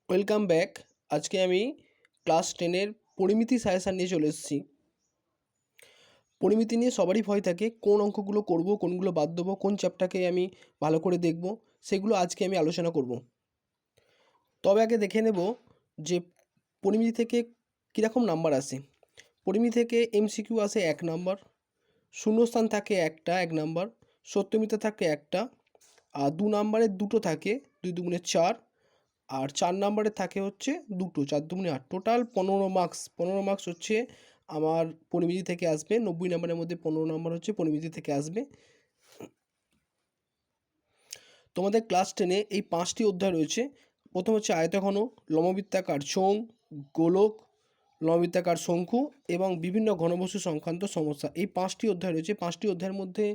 Welcome back. আজকে আমি class 10-এর পরিমিতি suggestion নিয়ে চলে এসেছি। পরিমিতি নিয়ে সবারই ভয় থাকে, কোন অঙ্কগুলো করব, কোনগুলো বাদ দেবো, কোন চ্যাপ্টারকে আমি ভালো করে দেখব, সেগুলো আজকে আমি আলোচনা করব। তবে আগে দেখে নেব যে পরিমিতি থেকে কীরকম নাম্বার আসে। পরিমিতি থেকে এমসিকিউ আসে 1 নাম্বার, শূন্যস্থান থাকে একটা 1 নাম্বার, সত্যমিথ্যা থাকে একটা, আর 2 নাম্বারের দুটো থাকে, 2 দুগুণে 4, আর 4 নাম্বারের থাকে হচ্ছে দুটো, 4 দুগুণে 8, টোটাল 15 মার্কস। 15 মার্কস হচ্ছে আমার পরিমিতি থেকে আসবে। 90 নাম্বারের মধ্যে 15 নাম্বার হচ্ছে পরিমিতি থেকে আসবে। তোমাদের ক্লাস 10-এ এই 5টি অধ্যায় রয়েছে। প্রথম হচ্ছে আয়তঘন, লম্ববৃত্তাকার চোঙ, গোলক, লম্ববৃত্তাকার শঙ্কু এবং বিভিন্ন ঘনবস্তু সংক্রান্ত সমস্যা। এই 5টি অধ্যায় রয়েছে। 5টি অধ্যায়ের মধ্যে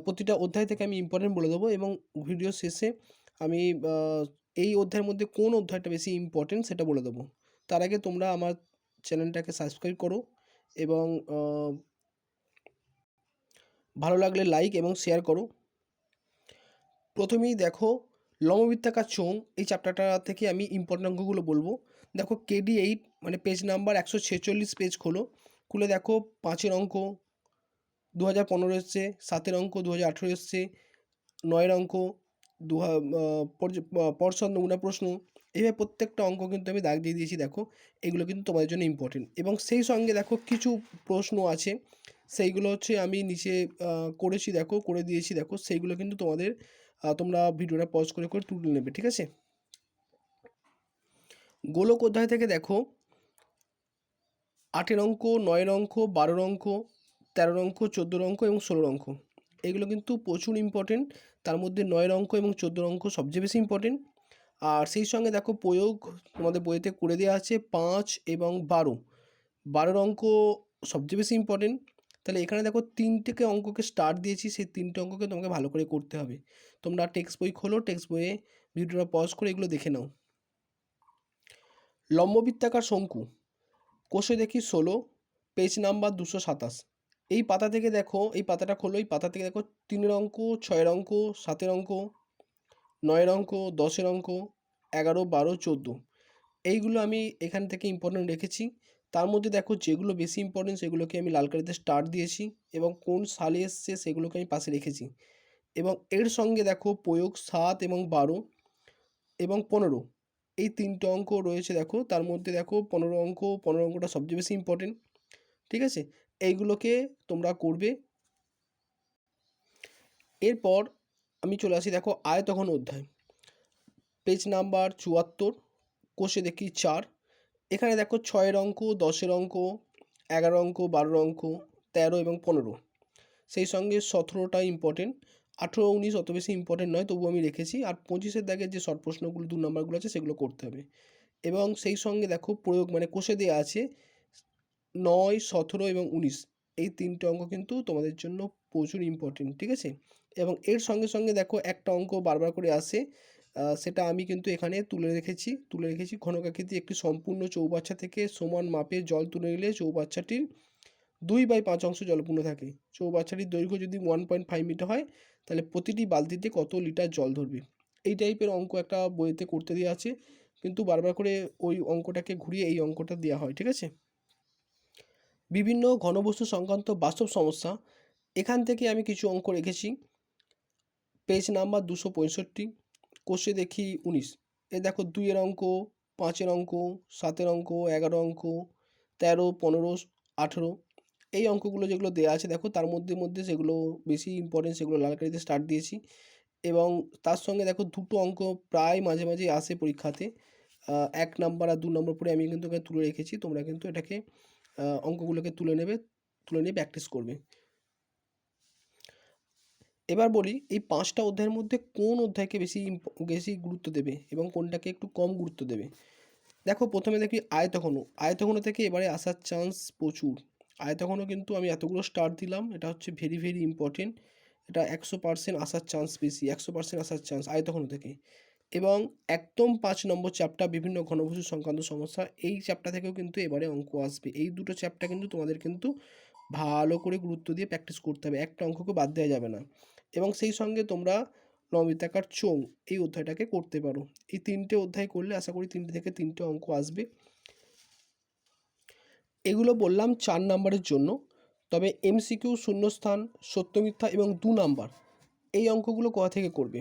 প্রতিটা অধ্যায় থেকে আমি ইম্পর্টেন্ট বলে দেবো এবং ভিডিও শেষে আমি এই অধ্যায়ের মধ্যে কোন অধ্যায়টা বেশি ইম্পর্টেন্ট সেটা বলে দেবো। তার আগে তোমরা আমার চ্যানেলটাকে সাবস্ক্রাইব করো এবং ভালো লাগলে লাইক এবং শেয়ার করো। প্রথমেই দেখো লম্ববৃত্তাকার চোঙ, এই চ্যাপ্টারটা থেকে আমি ইম্পর্টেন্ট অঙ্কগুলো বলবো। দেখো কেডি 8 মানে পেজ নাম্বার 146 পেজ খোলো, খুলে দেখো 5-এর অঙ্ক 2015 এসছে, 7-এর অঙ্ক 2018 এসছে, 9-এর অঙ্ক পর্ষদ নমুনা প্রশ্ন। এইভাবে প্রত্যেকটা অঙ্ক কিন্তু আমি দাগ দিয়ে দিয়েছি। দেখো এগুলো কিন্তু তোমাদের জন্য ইম্পর্টেন্ট এবং সেই সঙ্গে দেখো কিছু প্রশ্ন আছে, সেইগুলো হচ্ছে আমি নিচে করেছি, দেখো করে দিয়েছি। দেখো সেইগুলো কিন্তু তোমাদের তোমরা ভিডিওটা পজ করে করে তুলে নেবে, ঠিক আছে। গোলক অধ্যায় থেকে দেখো 8-এর অঙ্ক, 9-এর অঙ্ক, 12-এর অঙ্ক, 13-এর অঙ্ক, 14-এর অঙ্ক এবং 16-এর অঙ্ক, এগুলো কিন্তু প্রচুর ইম্পর্টেন্ট। তার মধ্যে 9-এর অঙ্ক এবং 14-এর অঙ্ক সবচেয়ে বেশি ইম্পর্টেন্ট। আর সেই সঙ্গে দেখো প্রয়োগ তোমাদের বইতে করে দেওয়া আছে 5 এবং 12। 12-এর অঙ্ক সবচেয়ে বেশি ইম্পর্টেন্ট। তাহলে এখানে দেখো 3টে অঙ্ককে স্টার্ট দিয়েছি, সেই 3টে অঙ্ককে তোমাকে ভালো করে করতে হবে। তোমরা টেক্সট বই খোলো, টেক্সট বইয়ে ভিডিওটা পজ করে এগুলো দেখে নাও। লম্ববৃত্তাকার শঙ্কু, কোষে দেখি 16, পেজ নাম্বার 227। এই পাতা থেকে দেখো, এই পাতাটা খোলো, এই পাতা থেকে দেখো 3-এর অঙ্ক, 6-এর অঙ্ক, 7-এর অঙ্ক, 9-এর অঙ্ক, 10-এর অঙ্ক, 11, 12, 14, এইগুলো আমি এখান থেকে ইম্পর্টেন্ট রেখেছি। তার মধ্যে দেখো যেগুলো বেশি ইম্পর্টেন্ট সেগুলোকে আমি লাল কালিতে স্টার দিয়েছি এবং কোন সালে এসছে সেগুলোকে আমি পাশে রেখেছি। এবং এর সঙ্গে দেখো প্রয়োগ 7 এবং 12 এবং 15, এই 3টে অঙ্ক রয়েছে। দেখো তার মধ্যে দেখো 15 অঙ্কটা সবচেয়ে বেশি ইম্পর্টেন্ট, ঠিক আছে। এইগুলোকে তোমরা করবে। এরপর আমি চলে আসি দেখো আয়তঘন অধ্যায়, পেজ নাম্বার 74, কোষে দেখি 4। এখানে দেখো 6-এর অঙ্ক, 10-এর অঙ্ক, 11 অঙ্ক, 12 অঙ্ক, 13 এবং 15, সেই সঙ্গে 17টা ইম্পর্টেন্ট। 18, 19 অত বেশি ইম্পর্টেন্ট নয়, তবু আমি রেখেছি। আর 25-এর দাগের যে শর্ট প্রশ্নগুলো 2 নম্বরগুলো আছে সেগুলো করতে হবে। এবং সেই সঙ্গে দেখো প্রয়োগ মানে কোষে দেওয়া আছে 9, 17 এবং 19, এই 3টে অঙ্ক কিন্তু তোমাদের জন্য প্রচুর ইম্পর্টেন্ট, ঠিক আছে। এবং এর সঙ্গে সঙ্গে দেখো একটা অঙ্ক বারবার করে আসে, সেটা আমি কিন্তু এখানে তুলে রেখেছি ঘনকাকৃতি একটি সম্পূর্ণ চৌবাচ্চা থেকে সমান মাপের জল তুলে নিলে চৌবাচ্চাটির 2/5 অংশ জলপূর্ণ থাকে। চৌবাচ্চাটির দৈর্ঘ্য যদি 1.5 মিটার হয়, তাহলে প্রতিটি বালতিতে কত লিটার জল ধরবে। এই টাইপের অঙ্ক একটা বইতে করতে দেওয়া আছে, কিন্তু বারবার করে ওই অঙ্কটাকে ঘুরিয়ে এই অঙ্কটা দেওয়া হয়, ঠিক আছে। বিভিন্ন ঘনবস্তু সংক্রান্ত বাস্তব সমস্যা, এখান থেকে আমি কিছু অঙ্ক রেখেছি। পেজ নাম্বার 265, কোষে দেখি 19। এ দেখো 2-এর অঙ্ক, 5-এর অঙ্ক, 7-এর অঙ্ক, 11 অঙ্ক, 13, 15, 18, এই অঙ্কগুলো যেগুলো দেওয়া আছে দেখো তার মধ্যে যেগুলো বেশি ইম্পর্টেন্ট সেগুলো লাল কালিতে স্টার দিয়েছি। এবং তার সঙ্গে দেখো দুটো অঙ্ক প্রায় মাঝে মাঝে আসে পরীক্ষাতে, 1 নাম্বার আর 2 নম্বর পরে আমি কিন্তু এখানে তুলে রেখেছি। তোমরা কিন্তু এটাকে অঙ্কগুলোকে তুলে নিয়ে প্র্যাকটিস করবে। এবার বলি এই 5টা অধ্যায়ের মধ্যে কোন অধ্যায়কে বেশি গুরুত্ব দেবে এবং কোনটাকে একটু কম গুরুত্ব দেবে। দেখো প্রথমে দেখি আয়তঘন। আয়তঘন থেকে এবারে আসার চান্স প্রচুর। আয়তঘন কিন্তু আমি এতগুলো স্টার দিলাম, এটা হচ্ছে ভেরি ভেরি ইম্পর্টেন্ট। এটা 100% আসার চান্স বেশি, 100% আসার চান্স আয়তঘন থেকে। এবং একদম 5 নম্বর চ্যাপ্টার বিভিন্ন ঘনবস্তু সংক্রান্ত সমস্যা, এই চ্যাপ্টার থেকেও কিন্তু এবারে অঙ্ক আসবে। এই দুটো চ্যাপ্টার কিন্তু তোমাদের কিন্তু ভালো করে গুরুত্ব দিয়ে প্র্যাকটিস করতে হবে, একটা অঙ্ককে বাদ দেওয়া যাবে না। এবং সেই সঙ্গে তোমরা লববৃত্তাকার চোঙ এই অধ্যায়টাকে করতে পারো। এই 3টে অধ্যায় করলে আশা করি 3টে থেকে 3টে অঙ্ক আসবে। এগুলো বললাম 4 নাম্বারের জন্য। তবে এমসিকিউ, শূন্যস্থান, সত্য মিথ্যা এবং 2 নাম্বার এই অঙ্কগুলো কোথা থেকে করবে?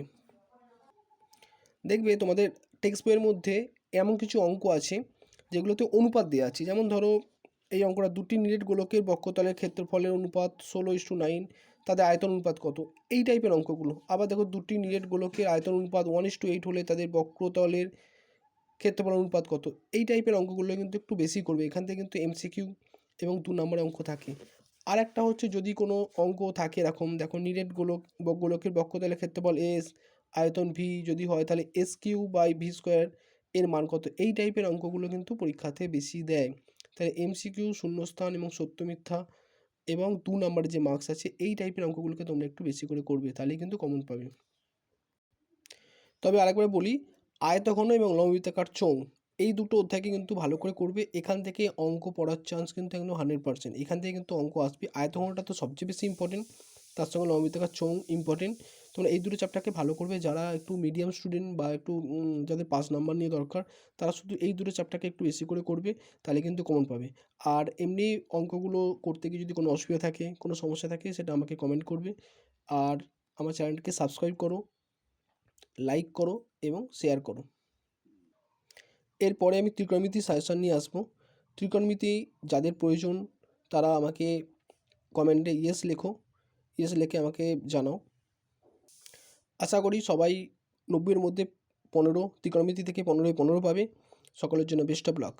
দেখবে তোমাদের টেক্সট বইয়ের মধ্যে এমন কিছু অঙ্ক আছে যেগুলোতে অনুপাত দেওয়া আছে। যেমন ধরো এই অঙ্কটা, দুটি নিরেট গোলকের বক্ষতলের ক্ষেত্রফলের অনুপাত 16:9, তাদের আয়তন অনুপাত কত? এই টাইপের অঙ্কগুলো। আবার দেখো দুটি নিরেট গোলকের আয়তন অনুপাত 1:8 হলে তাদের বক্রতলের ক্ষেত্রফল অনুপাত কত? এই টাইপের অঙ্কগুলো কিন্তু একটু বেশি করবে। এখান থেকে কিন্তু এমসিকিউ এবং 2 নম্বরের অঙ্ক থাকে। আর একটা হচ্ছে, যদি কোনো অঙ্ক থাকে এরকম, দেখো নিরেট গোলকের বক্ষতলের ক্ষেত্রফল এস, আয়তন ভি যদি হয় তাহলে S Q by V square এর মান কত? এই টাইপের অঙ্কগুলো কিন্তু পরীক্ষাতে বেশি দেয়। তাহলে এমসিকিউ, শূন্যস্থান এবং সত্য মিথ্যা এবং 2 নম্বরের যে মার্কস আছে এই টাইপের অঙ্কগুলোকে তোমরা একটু বেশি করে করবে, তাহলেই কিন্তু কমন পাবে। তবে আরেকবার বলি, আয়তঘন এবং লম্ববৃত্তাকার চোঙ এই দুটো অধ্যায়কে কিন্তু ভালো করে করবে। এখান থেকে অঙ্ক পড়ার চান্স কিন্তু একদম 100%। এখান থেকে কিন্তু অঙ্ক আসবে। আয়তঘনটা তো সবচেয়ে বেশি ইম্পর্টেন্ট, তার সঙ্গে লম্ববৃত্তাকার চোঙ ইম্পর্টেন্ট। তোমরা এই দুটো চ্যাপ্টারকে ভালো করবে। যারা একটু মিডিয়াম স্টুডেন্ট বা একটু যাদের 5 নাম্বার নিয়ে দরকার, তারা শুধু এই দুটো চ্যাপ্টারকে একটু বেশি করে করবে, তাহলে কিন্তু কমন পাবে। আর এমনি অঙ্কগুলো করতে গিয়ে যদি কোনো অসুবিধা থাকে, কোনো সমস্যা থাকে, সেটা আমাকে কমেন্ট করবে। আর আমার চ্যানেলটিকে সাবস্ক্রাইব করো, লাইক করো এবং শেয়ার করো। এরপরে আমি ত্রিকোণমিতি সাজেশন নিয়ে আসবো। ত্রিকোণমিতি যাদের প্রয়োজন তারা আমাকে কমেন্টে ইয়েস লেখো, ইয়েস লিখে আমাকে জানাও। আশা করি সবাই 90-এর মধ্যে 15, ত্রিকোণমিতি থেকে 15-এ 15 পাবে। সকলের জন্য বেস্ট অফ লাক।